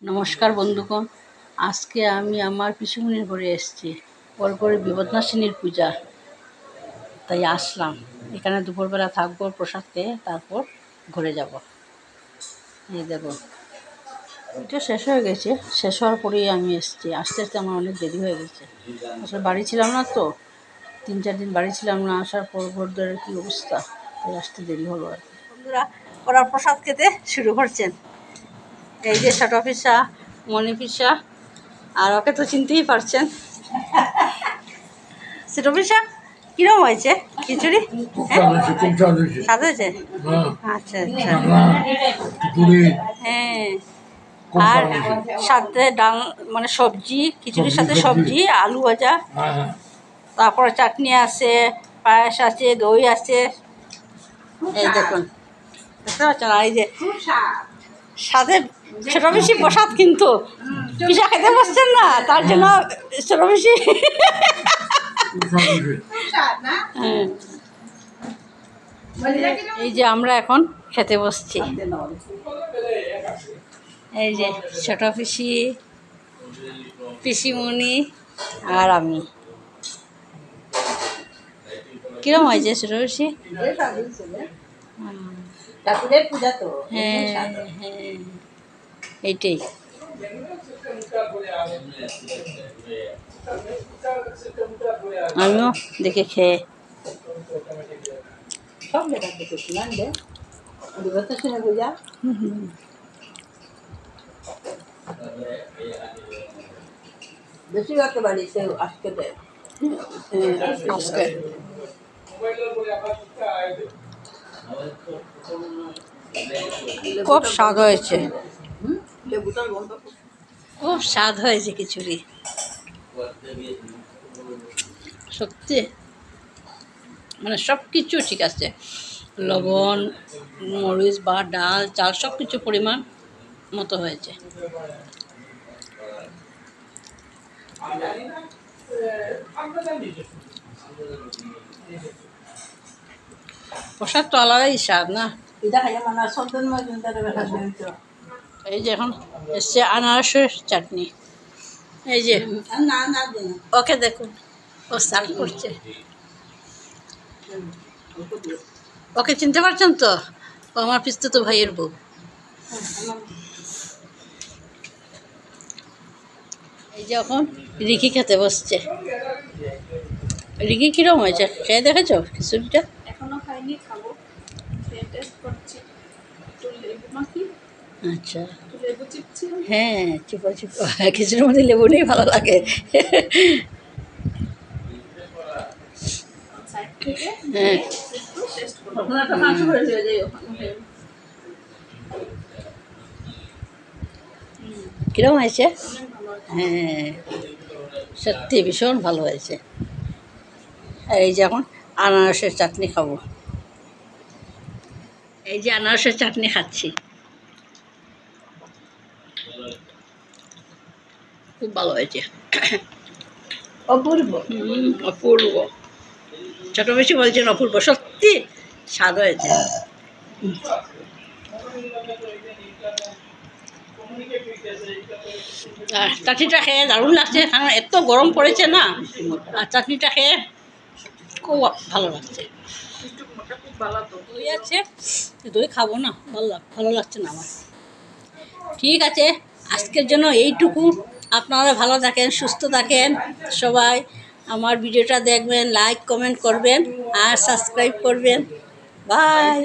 নমস্কার বন্ধুগণ, আজকে আমি আমার পিসিমণির ঘরে এসেছি। ওর ঘরে বিপদনাশিনীর পূজা, তাই আসলাম। এখানে দুপুরবেলা থাকবো, প্রসাদ খেয়ে তারপর ঘরে যাব। এই দেখো, এটা শেষ হয়ে গেছে। শেষ হওয়ার পরেই আমি এসেছি। আস্তে আস্তে আমার অনেক দেরি হয়ে গেছে। আসলে বাড়ি ছিলাম না তো, 3-4 দিন বাড়ি ছিলাম না। আসার পর ঘরদোরের কী অবস্থা, তাই আসতে দেরি হলো আর কি। বন্ধুরা ওরা প্রসাদ খেতে শুরু করছেন। এই যে ছোট পিসা, মনি পিসা, আর ওকে তো চিনতেই পারছেন। ছোট পিসা কিরম হয়েছে খিচুড়ি? স্বাদ হয়েছে? আচ্ছা আচ্ছা। হ্যাঁ, আর সাথে ডাল মানে সবজি, খিচুড়ির সাথে সবজি, আলু ভাজা, তারপরে চাটনি আছে, পায়েস আছে, দই আছে। এই দেখুন, বুঝতে পারছেন? আর এই যে সাথে ছোট বেশি প্রসাদ, কিন্তু পিঠা খেতে পারছেন না, তার জন্য ছোট বেশি। এই যে আমরা এখন খেতে বসছি। এই যে ছোট পিসি, পিসিমণি আর আমি। কিরম হয়েছে ছোট পিসি? হ্যাঁ হ্যাঁ, এইটাই। আমিও দেখে খেয়ে বেশি করতে বাড়িতে আজকে খুব স্বাদ হয়েছে, খুব স্বাদ হয়েছে খিচুড়ি, সত্যি। মানে সব কিছু ঠিক আছে, লবণ, মরিচ বা ডাল, চাল সব কিছু পরিমাণ মতো হয়েছে। প্রসাদ তো আলাদাই স্বাদ না? এই যে এখন এসছে আনারসের চাটনি। এই যে ওকে দেখুন, ও সার্ভ করছে। ওকে চিনতে পারছেন তো? ও আমার পিস্তুত ভাইয়ের বউ। এই যে এখন রিকি খেতে বসছে। রিকি কিরম হয়েছে, খেয়ে দেখেছো খিচুড়িটা? এখনো খাইনি, খাবো, টেস্ট করছি। আচ্ছা, লেবু চিপছি। হ্যাঁ, চিপা চিপা খিচুড়ির মধ্যে লেবু নেই, ভালো লাগে। হ্যাঁ, কিরম হয়েছে? হ্যাঁ, সত্যি ভীষণ ভালো হয়েছে। আর এই যে এখন আনারসের চাটনি খাবো। এই যে আনারসের চাটনি খাচ্ছি, খুব ভালো হয়েছে, অপূর্ব। অপূর্ব, ছোট বেশি বলছেন অপূর্ব, সত্যি স্বাদ হয়েছে। আর চাটনিটা খেয়ে দারুণ লাগছে, কারণ এত গরম পড়েছে না, আর চাটনিটা খেয়ে খুব ভালো লাগছে। দই আছে, দই খাবো না, ভালো লাগছে না আমার। ঠিক আছে, আজকের জন্য এইটুকু। আপনারা ভালো থাকেন, সুস্থ থাকেন সবাই। আমার ভিডিওটা দেখবেন, লাইক কমেন্ট করবেন আর সাবস্ক্রাইব করবেন। বাই।